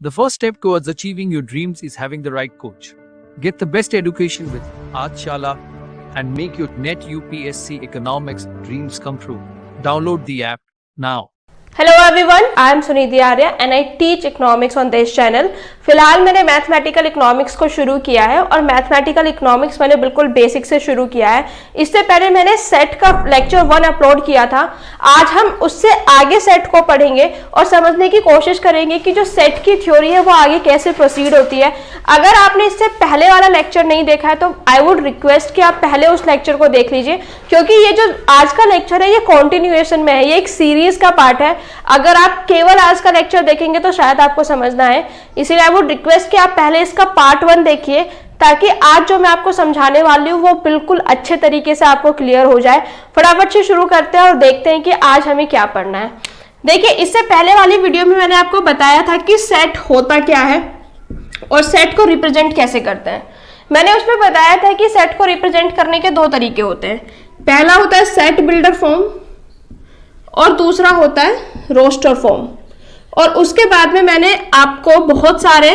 The first step towards achieving your dreams is having the right coach. Get the best education with Aajshala and make your NET UPSC economics dreams come true. Download the app now. Hello everyone, I am Sunidhi Arya and I teach economics on this channel. फिलहाल मैंने mathematical economics को शुरू किया है और mathematical economics मैंने बिल्कुल basic से शुरू किया है। इससे पहले मैंने सेट का लेक्चर 1 अपलोड किया था। आज हम उससे आगे सेट को पढ़ेंगे और समझने की कोशिश करेंगे कि जो सेट की थ्योरी है वो आगे कैसे प्रोसीड होती है। अगर आपने इससे पहले वाला लेक्चर नहीं देखा है तो आई वुड रिक्वेस्ट कि आप पहले उस लेक्चर को देख लीजिए, क्योंकि ये जो आज का लेक्चर है ये कॉन्टिन्यूएशन में है, ये एक सीरीज का पार्ट है। अगर आप केवल आज का लेक्चर देखेंगे तो शायद आपको समझना है, इसीलिए आई वुड रिक्वेस्ट कि आप पहले इसका पार्ट 1 देखिए, ताकि आज जो मैं आपको समझाने वाली हूँ वो बिल्कुल अच्छे तरीके से आपको क्लियर हो जाए। फटाफट से शुरू करते हैं और देखते हैं कि आज हमें क्या पढ़ना है। देखिए, इससे पहले वाली वीडियो में मैंने आपको बताया था कि सेट होता क्या है और सेट को रिप्रेजेंट कैसे करते हैं। मैंने उसमें बताया था कि सेट को रिप्रेजेंट करने के 2 तरीके होते हैं। पहला होता है सेट बिल्डर फॉर्म और दूसरा होता है रोस्टर फॉर्म। और उसके बाद में मैंने आपको बहुत सारे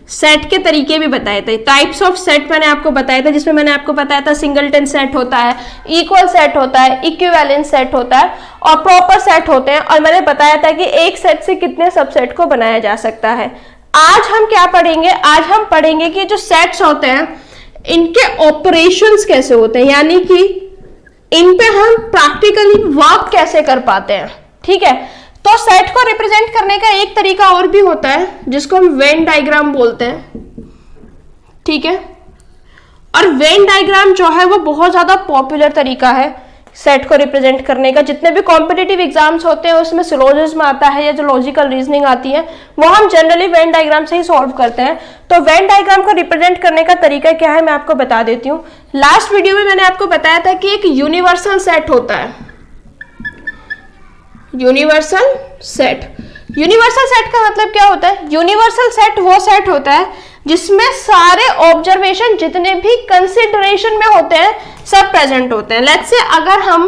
सेट के तरीके भी बताए थे, टाइप्स ऑफ सेट मैंने आपको बताया था, जिसमें मैंने आपको बताया था सिंगलटन सेट होता है, इक्वल सेट होता है, इक्विवेलेंट सेट होता है और प्रॉपर सेट होते हैं। और मैंने बताया था कि एक सेट से कितने सबसेट को बनाया जा सकता है। आज हम क्या पढ़ेंगे? आज हम पढ़ेंगे कि जो सेट्स होते हैं इनके ऑपरेशंस कैसे होते हैं, यानी कि इन पे हम प्रैक्टिकली वर्क कैसे कर पाते हैं। ठीक है, तो सेट को रिप्रेजेंट करने का एक तरीका और भी होता है जिसको हम वेन डायग्राम बोलते हैं। ठीक है, और वेन डायग्राम जो है वो बहुत ज्यादा पॉपुलर तरीका है सेट को रिप्रेजेंट करने का। जितने भी कॉम्पिटिटिव एग्जाम्स होते हैं उसमें सिलोजिज्म आता है या जो लॉजिकल रीजनिंग आती है वो हम जनरली वेन डायग्राम से ही सॉल्व करते हैं। तो वेन डायग्राम को रिप्रेजेंट करने का तरीका क्या है मैं आपको बता देती हूँ। लास्ट वीडियो में मैंने आपको बताया था कि एक यूनिवर्सल सेट होता है, यूनिवर्सल सेट। यूनिवर्सल सेट का मतलब क्या होता है? यूनिवर्सल सेट वो सेट होता है जिसमें सारे ऑब्जर्वेशन जितने भी कंसिडरेशन में होते हैं सब प्रेजेंट होते हैं। लेट्स से अगर हम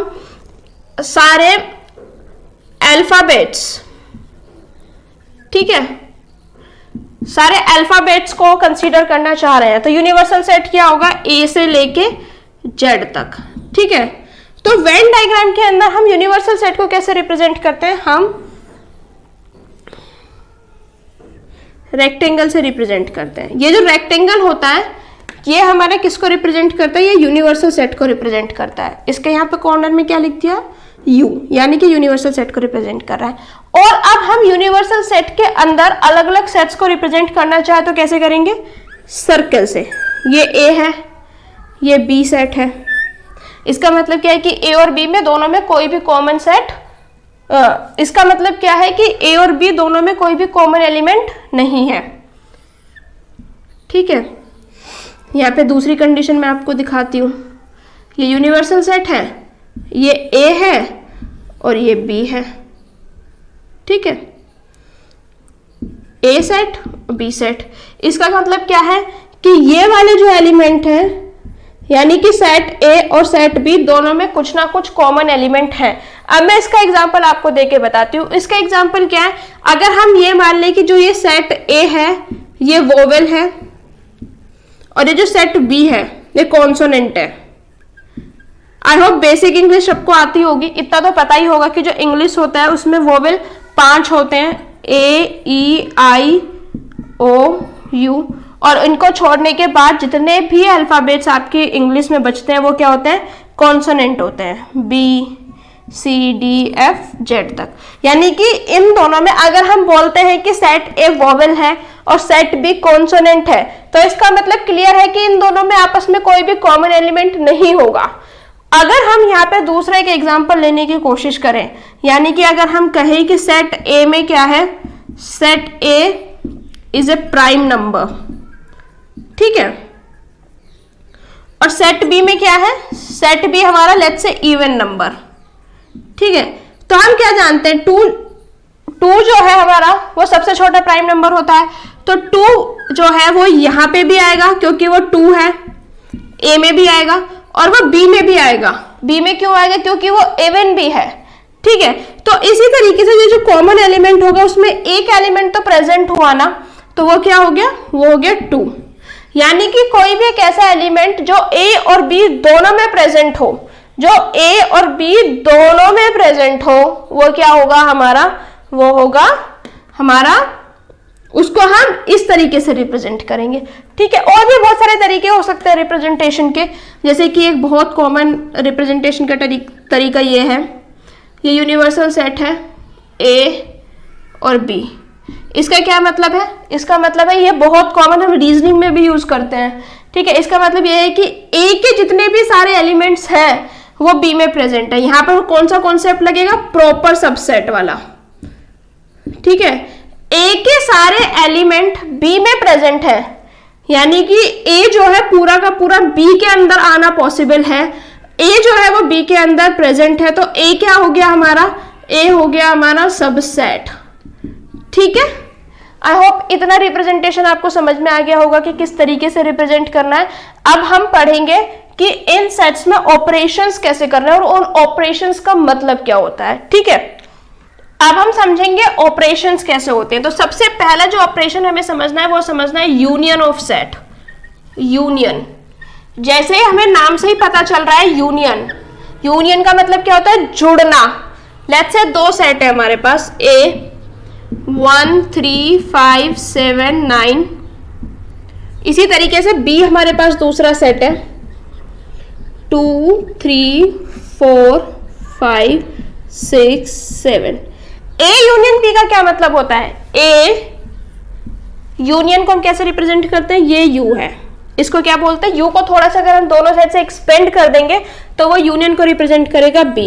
सारे अल्फाबेट्स, ठीक है, सारे अल्फाबेट्स को कंसीडर करना चाह रहे हैं तो यूनिवर्सल सेट क्या होगा? ए से लेके जेड तक। ठीक है, तो वेन डायग्राम के अंदर हम यूनिवर्सल सेट को कैसे रिप्रेजेंट करते हैं? हम रेक्टेंगल से रिप्रेजेंट करते हैं। ये जो रेक्टेंगल होता है ये हमारे किसको रिप्रेजेंट करता है? ये यूनिवर्सल सेट को रिप्रेजेंट करता है। इसके यहाँ पे कॉर्नर में क्या लिख दिया? यू, यानी कि यूनिवर्सल सेट को रिप्रेजेंट कर रहा है। और अब हम यूनिवर्सल सेट के अंदर अलग अलग सेट्स को रिप्रेजेंट करना चाहे तो कैसे करेंगे? सर्कल से। ये ए है, ये बी सेट है। इसका मतलब क्या है कि ए और बी में दोनों में कोई भी कॉमन सेट, इसका मतलब क्या है कि ए और बी दोनों में कोई भी कॉमन एलिमेंट नहीं है। ठीक है, यहाँ पे दूसरी कंडीशन मैं आपको दिखाती हूँ। ये यूनिवर्सल सेट है, ये ए है और ये बी है। ठीक है, ए सेट बी सेट। इसका मतलब क्या है कि ये वाले जो एलिमेंट है, यानी कि सेट ए और सेट बी दोनों में कुछ ना कुछ कॉमन एलिमेंट है। अब मैं इसका एग्जांपल आपको देके बताती हूँ। इसका एग्जांपल क्या है? अगर हम ये मान लें कि जो ये सेट ए है ये वोवेल है और ये जो सेट बी है ये कॉन्सोनेंट है। आई होप बेसिक इंग्लिश सबको आती होगी, इतना तो पता ही होगा कि जो इंग्लिश होता है उसमें वोवेल 5 होते हैं, ए ई आई ओ यू, और इनको छोड़ने के बाद जितने भी अल्फाबेट्स आपके इंग्लिश में बचते हैं वो क्या होते हैं? कॉन्सोनेंट होते हैं, B C D F Z तक। यानी कि इन दोनों में अगर हम बोलते हैं कि सेट ए वोवेल है और सेट बी कॉन्सोनेंट है तो इसका मतलब क्लियर है कि इन दोनों में आपस में कोई भी कॉमन एलिमेंट नहीं होगा। अगर हम यहाँ पे दूसरा एक एग्जांपल लेने की कोशिश करें, यानी कि अगर हम कहें कि सेट ए में क्या है? Set A is a prime number. ठीक है, और सेट बी में क्या है? सेट बी हमारा लेट्स से इवन नंबर। ठीक है, तो हम क्या जानते हैं? टू जो है हमारा वो सबसे छोटा प्राइम नंबर होता है, तो 2 जो है वो यहाँ पे भी आएगा क्योंकि वो 2 है, ए में भी आएगा और वो बी में भी आएगा। बी में क्यों आएगा? क्योंकि वो इवन भी है। ठीक है, तो इसी तरीके से ये जो कॉमन एलिमेंट होगा उसमें एक एलिमेंट तो प्रेजेंट हुआ ना, तो वो क्या हो गया, वो हो गया 2। यानी कि कोई भी एक ऐसा एलिमेंट जो ए और बी दोनों में प्रेजेंट हो, जो ए और बी दोनों में प्रेजेंट हो, वो क्या होगा हमारा, वो होगा हमारा, उसको हम इस तरीके से रिप्रेजेंट करेंगे। ठीक है, और भी बहुत सारे तरीके हो सकते हैं रिप्रेजेंटेशन के, जैसे कि एक बहुत कॉमन रिप्रेजेंटेशन का तरीका ये है, ये यूनिवर्सल सेट है ए और बी। इसका क्या मतलब है, इसका मतलब है, ये बहुत कॉमन हम रीजनिंग में भी यूज करते हैं। ठीक है, इसका मतलब ये है कि ए के जितने भी सारे एलिमेंट्स हैं वो बी में प्रेजेंट है। यहां पर कौन सा कॉन्सेप्ट लगेगा, प्रॉपर सबसेट वाला। ठीक है, ए के सारे एलिमेंट बी में प्रेजेंट है, यानी कि ए जो है पूरा का पूरा बी के अंदर आना पॉसिबल है, ए जो है वो बी के अंदर प्रेजेंट है, तो ए क्या हो गया हमारा, ए हो गया हमारा सबसेट। ठीक है, आई होप इतना रिप्रेजेंटेशन आपको समझ में आ गया होगा कि किस तरीके से रिप्रेजेंट करना है। अब हम पढ़ेंगे कि इन सेट्स में ऑपरेशंस कैसे करना है और उन ऑपरेशंस का मतलब क्या होता है। ठीक है, अब हम समझेंगे ऑपरेशंस कैसे होते हैं। तो सबसे पहला जो ऑपरेशन हमें समझना है वो समझना है यूनियन ऑफ सेट। यूनियन, जैसे हमें नाम से ही पता चल रहा है यूनियन, यूनियन का मतलब क्या होता है, जुड़ना। लेट्स से 2 सेट है हमारे पास, ए 1 3 5 7 9, इसी तरीके से बी हमारे पास दूसरा सेट है 2 3 4 5 6 7। ए यूनियन बी का क्या मतलब होता है, ए यूनियन को हम कैसे रिप्रेजेंट करते हैं, ये यू है, इसको क्या बोलते हैं, यू को थोड़ा सा अगर हम दोनों साइड से एक्सपेंड कर देंगे तो वो यूनियन को रिप्रेजेंट करेगा बी।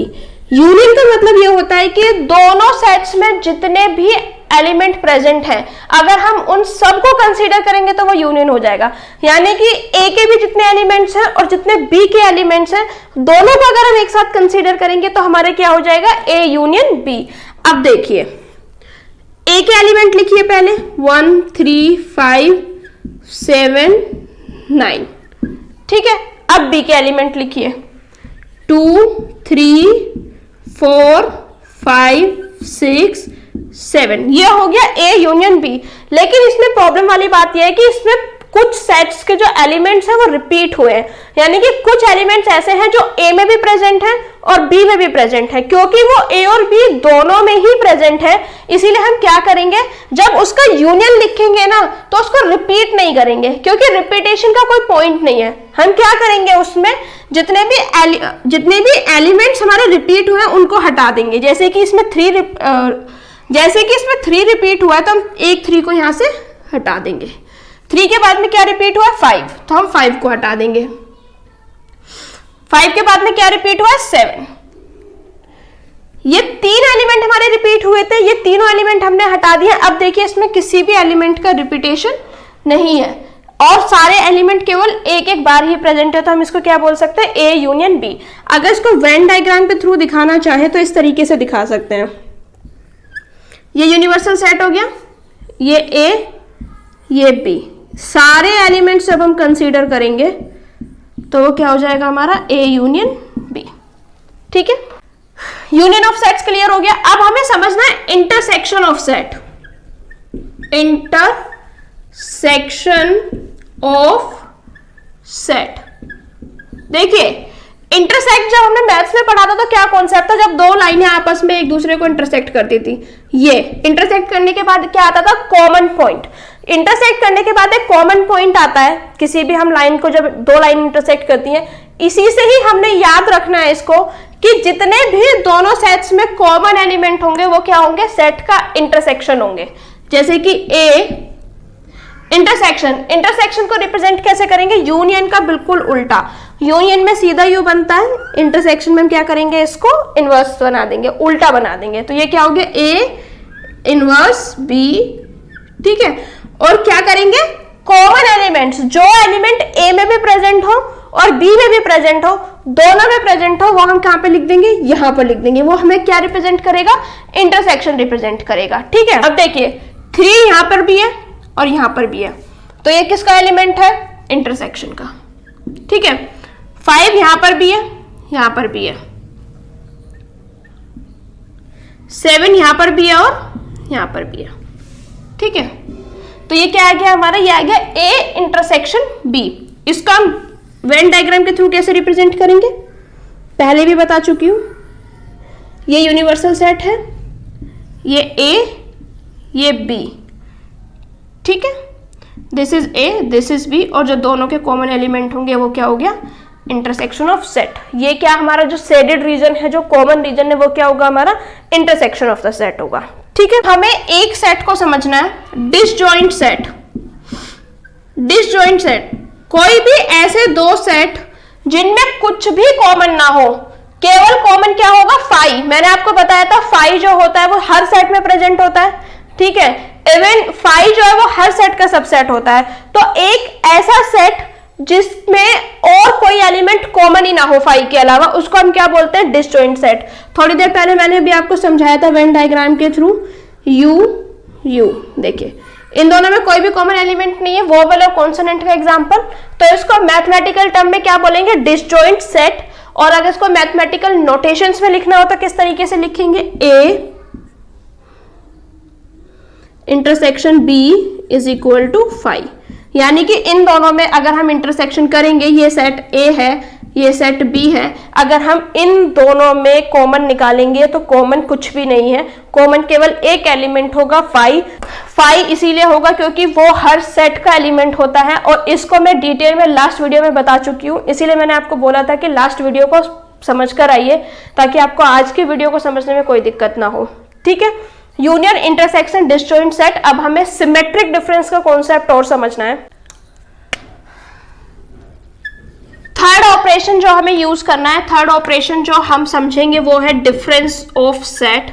यूनियन का मतलब ये होता है कि दोनों सेट्स में जितने भी एलिमेंट प्रेजेंट हैं, अगर हम उन सबको कंसीडर करेंगे तो वो यूनियन हो जाएगा। यानी कि ए के भी जितने एलिमेंट्स हैं और जितने बी के एलिमेंट्स हैं, दोनों को अगर हम एक साथ कंसीडर करेंगे तो हमारे क्या हो जाएगा, ए यूनियन बी। अब देखिए, ए के एलिमेंट लिखिए पहले 1 3 5 7 9। ठीक है, अब बी के एलिमेंट लिखिए 2 3 4 5 6 7। ये हो गया ए यूनियन बी। लेकिन इसमें प्रॉब्लम वाली बात यह है कि इसमें कुछ सेट्स के जो एलिमेंट्स हैं वो रिपीट हुए हैं, यानी कि कुछ एलिमेंट्स ऐसे हैं जो ए में भी प्रेजेंट हैं और बी में भी प्रेजेंट है। क्योंकि वो ए और बी दोनों में ही प्रेजेंट है, इसीलिए हम क्या करेंगे, जब उसका यूनियन लिखेंगे ना तो उसको रिपीट नहीं करेंगे, क्योंकि रिपीटेशन का कोई पॉइंट नहीं है। हम क्या करेंगे, उसमें जितने भी एलिमेंट्स हमारे रिपीट हुए हैं उनको हटा देंगे। जैसे कि इसमें 3 रिपीट हुआ है तो हम एक 3 को यहां से हटा देंगे। 3 के बाद में क्या रिपीट हुआ, 5, तो हम 5 को हटा देंगे। 5 के बाद में क्या रिपीट हुआ, 7। ये 3 एलिमेंट हमारे रिपीट हुए थे, ये तीनों एलिमेंट हमने हटा दिए। अब देखिए, इसमें किसी भी एलिमेंट का रिपीटेशन नहीं है और सारे एलिमेंट केवल एक एक बार ही प्रेजेंट है, तो हम इसको क्या बोल सकते हैं, ए यूनियन बी। अगर इसको वेन डायग्राम के थ्रू दिखाना चाहे तो इस तरीके से दिखा सकते हैं। ये यूनिवर्सल सेट हो गया, ये ए ये बी, सारे एलिमेंट्स जब हम कंसीडर करेंगे तो वो क्या हो जाएगा हमारा, ए यूनियन बी। ठीक है, यूनियन ऑफ सेट्स क्लियर हो गया। अब हमें समझना है intersection of set. Intersection of set, देखिए इंटरसेक्ट जब हमने मैथ्स में पढ़ा था तो क्या कॉन्सेप्ट था, जब दो लाइनें आपस में एक दूसरे को इंटरसेक्ट करती थी। ये इंटरसेक्ट करने के बाद क्या आता था, कॉमन पॉइंट। इंटरसेक्ट करने के बाद एक कॉमन पॉइंट आता है, किसी भी हम लाइन को, जब दो लाइन इंटरसेक्ट करती हैं, इसी से ही हमने याद रखना है इसको कि जितने भी दोनों सेट्स में कॉमन एलिमेंट होंगे वो क्या होंगे, सेट का इंटरसेक्शन होंगे। जैसे कि ए इंटरसेक्शन को रिप्रेजेंट कैसे करेंगे, यूनियन का बिल्कुल उल्टा। यूनियन में सीधा यू बनता है, इंटरसेक्शन में हम क्या करेंगे, इसको इनवर्स बना देंगे, उल्टा बना देंगे। तो ये क्या हो गया, ए इनवर्स बी। ठीक है, और क्या करेंगे, कॉमन एलिमेंट्स, जो एलिमेंट ए में भी प्रेजेंट हो और बी में भी प्रेजेंट हो, दोनों में प्रेजेंट हो, वो हम कहां पे लिख देंगे, यहां पर लिख देंगे। वो हमें क्या रिप्रेजेंट करेगा, इंटरसेक्शन रिप्रेजेंट करेगा। ठीक है, अब देखिए 3 यहां पर भी है और यहां पर भी है, तो ये किसका एलिमेंट है, इंटरसेक्शन का। ठीक है, 5 यहां पर भी है, यहां पर भी है, 7 यहां पर भी है और यहां पर भी है। ठीक है, तो ये क्या आ गया हमारा, ये आ गया ए इंटरसेक्शन बी। इसको हम वेन डायग्राम के थ्रू कैसे रिप्रेजेंट करेंगे, पहले भी बता चुकी हूं। ये यूनिवर्सल सेट है, ये ए, ये बी, ठीक है, this is A, this is B, और जो दोनों के कॉमन एलिमेंट होंगे वो क्या हो गया, इंटरसेक्शन ऑफ सेट। ये क्या हमारा जो शेडेड रीजन है, जो कॉमन रीजन है, वो क्या होगा हमारा, इंटरसेक्शन ऑफ द सेट होगा, ठीक है। हमें एक सेट को समझना है, डिसजॉइंट सेट। डिसजॉइंट सेट कोई भी ऐसे दो सेट जिनमें कुछ भी कॉमन ना हो, केवल कॉमन क्या होगा, फाई। मैंने आपको बताया था फाई जो होता है वो हर सेट में प्रेजेंट होता है, ठीक है। इवन फाई जो है वो हर सेट का सबसेट होता है। तो एक ऐसा सेट जिसमें और कोई एलिमेंट कॉमन ही ना हो फाई के अलावा, उसको हम क्या बोलते हैं, डिसजॉइंट सेट। थोड़ी देर पहले मैंने भी आपको समझाया था वेन डायग्राम के थ्रू, यू देखिए इन दोनों में कोई भी कॉमन एलिमेंट नहीं है, वोवेल और कॉन्सोनेंट का एग्जांपल। तो इसको मैथमेटिकल टर्म में क्या बोलेंगे, डिसजॉइंट सेट। और अगर इसको मैथमेटिकल नोटेशंस में लिखना हो तो किस तरीके से लिखेंगे, A intersection B is equal to phi. यानी कि इन दोनों में अगर हम इंटरसेक्शन करेंगे, ये सेट ए है, ये सेट बी है, अगर हम इन दोनों में कॉमन निकालेंगे तो कॉमन कुछ भी नहीं है, कॉमन केवल एक एलिमेंट होगा, फाई। फाई इसीलिए होगा क्योंकि वो हर सेट का एलिमेंट होता है, और इसको मैं डिटेल में लास्ट वीडियो में बता चुकी हूँ। इसीलिए मैंने आपको बोला था कि लास्ट वीडियो को समझ कर आइए, ताकि आपको आज की वीडियो को समझने में कोई दिक्कत ना हो, ठीक है। Union, intersection, disjoint set. अब हमें सिमेट्रिक डिफरेंस का कॉन्सेप्ट और समझना है। थर्ड ऑपरेशन जो हमें यूज करना है, थर्ड ऑपरेशन जो हम समझेंगे वो है डिफरेंस ऑफ सेट।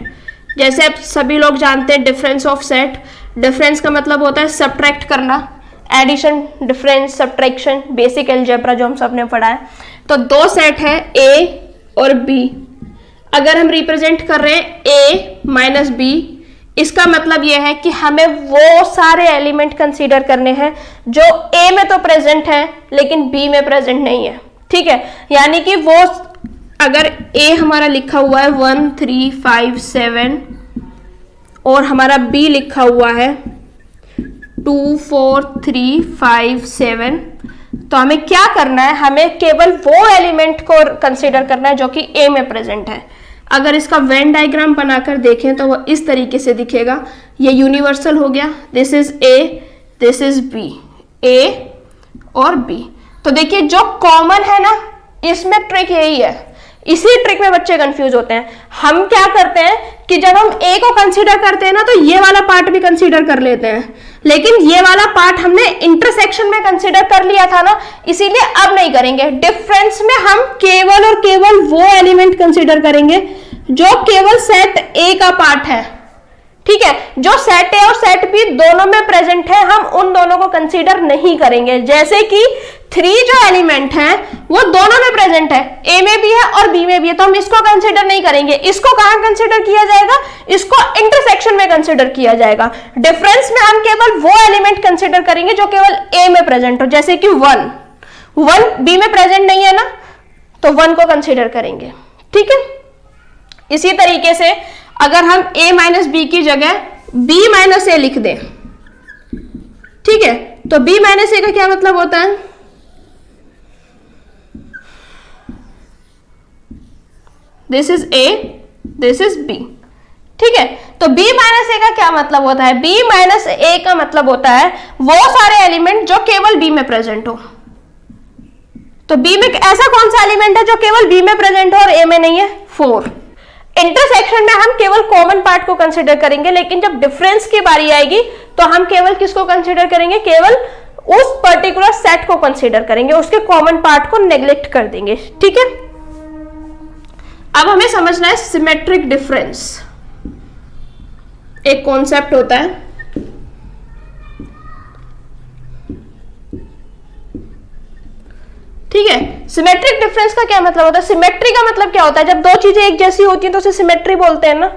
जैसे अब सभी लोग जानते हैं डिफरेंस ऑफ सेट, डिफरेंस का मतलब होता है सब्ट्रैक्ट करना, addition, difference, subtraction, basic algebra जो हम सबने पढ़ा है। तो दो सेट है ए और बी, अगर हम रिप्रेजेंट कर रहे हैं ए माइनस बी, इसका मतलब यह है कि हमें वो सारे एलिमेंट कंसीडर करने हैं जो ए में तो प्रेजेंट है लेकिन बी में प्रेजेंट नहीं है, ठीक है। यानी कि वो अगर ए हमारा लिखा हुआ है 1 3 5 7 और हमारा बी लिखा हुआ है 2 4 3 5 7, तो हमें क्या करना है, हमें केवल वो एलिमेंट को कंसीडर करना है जो कि ए में प्रेजेंट है। अगर इसका वेन डायग्राम बनाकर देखें तो वो इस तरीके से दिखेगा। ये यूनिवर्सल हो गया, this is A, this is B, A और बी। तो देखिए जो कॉमन है ना, इसमें ट्रिक यही है, इसी ट्रिक में बच्चे कंफ्यूज होते हैं। हम क्या करते हैं कि जब हम ए को कंसीडर करते हैं ना, तो ये वाला पार्ट भी कंसीडर कर लेते हैं, लेकिन ये वाला पार्ट हमने इंटरसेक्शन में कंसीडर कर लिया था ना, इसीलिए अब नहीं करेंगे। डिफरेंस में हम केवल और केवल वो एलिमेंट कंसीडर करेंगे जो केवल सेट ए का पार्ट है, ठीक है। जो सेट ए और सेट बी दोनों में प्रेजेंट है, हम उन दोनों को कंसीडर नहीं करेंगे। जैसे कि 3 जो एलिमेंट है वो दोनों में प्रेजेंट है, ए में भी है और बी में भी है, तो हम इसको कंसीडर नहीं करेंगे। इसको कहां कंसीडर किया जाएगा, इसको इंटरसेक्शन में कंसीडर किया जाएगा। डिफरेंस में हम केवल वो एलिमेंट कंसीडर करेंगे जो केवल ए में प्रेजेंट हो, जैसे कि 1 बी में प्रेजेंट नहीं है ना, तो 1 को कंसीडर करेंगे, ठीक है। इसी तरीके से अगर हम a माइनस बी की जगह b माइनस ए लिख दें, ठीक है, तो b माइनस ए का क्या मतलब होता है, this is a, this is b, ठीक है। तो b माइनस ए का क्या मतलब होता है, b माइनस ए का मतलब होता है वो सारे एलिमेंट जो केवल b में प्रेजेंट हो। तो b में ऐसा कौन सा एलिमेंट है जो केवल b में प्रेजेंट हो और a में नहीं है, 4। इंटरसेक्शन में हम केवल कॉमन पार्ट को कंसीडर करेंगे, लेकिन जब डिफरेंस की बारी आएगी तो हम केवल किसको कंसीडर करेंगे, केवल उस पर्टिकुलर सेट को कंसीडर करेंगे, उसके कॉमन पार्ट को नेग्लेक्ट कर देंगे, ठीक है। अब हमें समझना है सिमेट्रिक डिफरेंस, एक कॉन्सेप्ट होता है। ठीक है, सिमेट्रिक डिफरेंस का क्या मतलब होता है, सिमेट्री का मतलब क्या होता है, जब दो चीजें एक जैसी होती हैं तो उसे सिमेट्री बोलते हैं ना।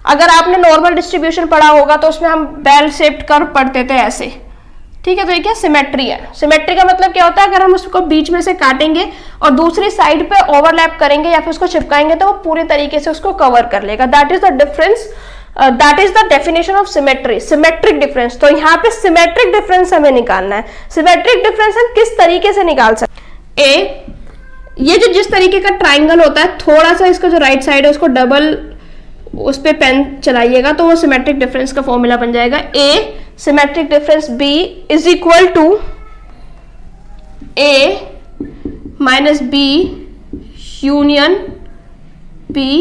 अगर आपने नॉर्मल डिस्ट्रीब्यूशन पढ़ा होगा तो उसमें हम बेल शेप्ड कर्व पढ़ते थे ऐसे, ठीक है। तो ये क्या सिमेट्री है, सिमेट्री का मतलब क्या होता है, अगर हम उसको बीच में से काटेंगे और दूसरी साइड पे ओवरलैप करेंगे या फिर उसको चिपकाएंगे तो वो पूरे तरीके से उसको कवर कर लेगा, that is the difference that is the definition of symmetry, symmetric difference. तो यहाँ पे सिमेट्रिक डिफरेंस हमें निकालना है। सिमेट्रिक डिफरेंस हम किस तरीके से निकाल सकते हैं? ये जो जिस तरीके का ट्राइंगल होता है, थोड़ा सा इसका जो राइट साइड है उसको डबल उस पे पेन चलाइएगा तो वो सिमेट्रिक डिफरेंस का फॉर्मूला बन जाएगा। A symmetric difference B is equal to A minus B union B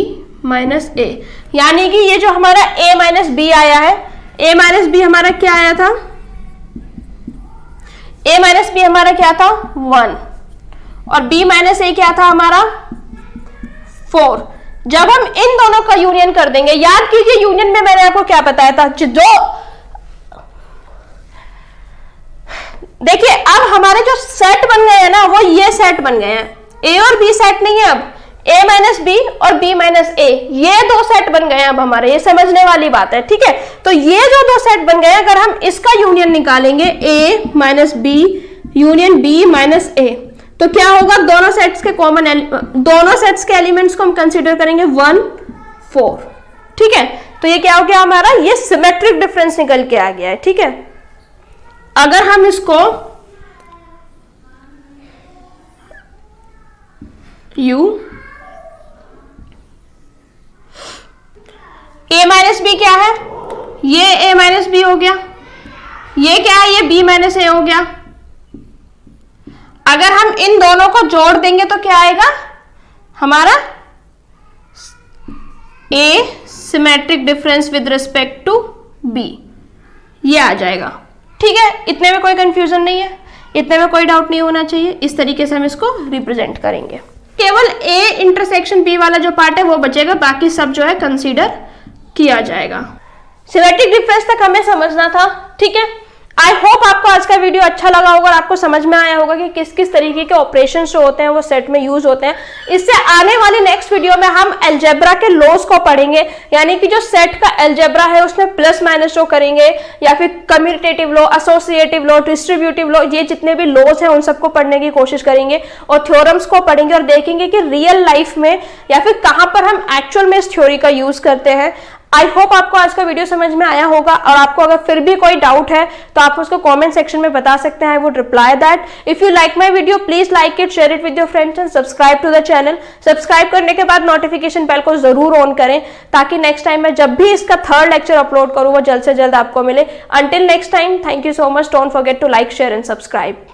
minus A. यानी कि ये जो हमारा a माइनस बी आया है, a माइनस बी हमारा क्या आया था? a माइनस बी हमारा क्या था? 1 और b माइनस ए क्या था हमारा? 4। जब हम इन दोनों का यूनियन कर देंगे, याद कीजिए यूनियन में मैंने आपको क्या बताया था, जो देखिए अब हमारे जो सेट बन गए हैं ना वो ये सेट बन गए हैं, a और b सेट नहीं है अब, a माइनस बी और b माइनस ए, ये दो सेट बन गए हैं अब हमारे। ये समझने वाली बात है, ठीक है। तो ये जो दो सेट बन गए हैं, अगर हम इसका यूनियन निकालेंगे a minus B union b minus A, तो क्या होगा? दोनों सेट्स के कॉमन दोनों सेट्स के एलिमेंट्स को हम कंसीडर करेंगे 1 4, ठीक है। तो ये क्या हो गया हमारा? ये सिमेट्रिक डिफरेंस निकल के आ गया है, ठीक है। अगर हम इसको u a माइनस बी क्या है? ये a माइनस बी हो गया, ये क्या है? ये b माइनस ए हो गया। अगर हम इन दोनों को जोड़ देंगे तो क्या आएगा हमारा? a symmetric difference with respect to b, ये आ जाएगा, ठीक है। इतने में कोई कंफ्यूजन नहीं है, इतने में कोई डाउट नहीं होना चाहिए। इस तरीके से हम इसको रिप्रेजेंट करेंगे। केवल a इंटरसेक्शन b वाला जो पार्ट है वो बचेगा, बाकी सब जो है कंसीडर किया जाएगा। सिमेट्रिक डिफरेंस तक हमें समझना था, ठीक है। आई होप आपको आज का वीडियो अच्छा लगा होगा और आपको समझ में आया होगा कि किस किस तरीके के ऑपरेशंस जो होते हैं वो सेट में यूज होते हैं। इससे आने वाली नेक्स्ट वीडियो में हम अलजेब्रा के लॉज को पढ़ेंगे, यानी कि जो सेट का अलजेब्रा है उसमें प्लस माइनस शो करेंगे, या फिर commutative law, associative law, distributive law, ये जितने भी लॉज हैं उन सबको पढ़ने की कोशिश करेंगे और थ्योरम्स को पढ़ेंगे और देखेंगे कि रियल लाइफ में या फिर कहाँ पर हम एक्चुअल में इस थ्योरी का यूज करते हैं। आई होप आपको आज का वीडियो समझ में आया होगा, और आपको अगर फिर भी कोई डाउट है तो आप उसको कमेंट सेक्शन में बता सकते हैं। I would reply that. If you like my video please like it, share it with your friends and subscribe to the channel. Subscribe करने के बाद नोटिफिकेशन बेल को जरूर ऑन करें, ताकि नेक्स्ट टाइम मैं जब भी इसका थर्ड लेक्चर अपलोड करूं वो जल्द से जल्द आपको मिले। Until next time, thank you so much. Don't forget to like, share and subscribe.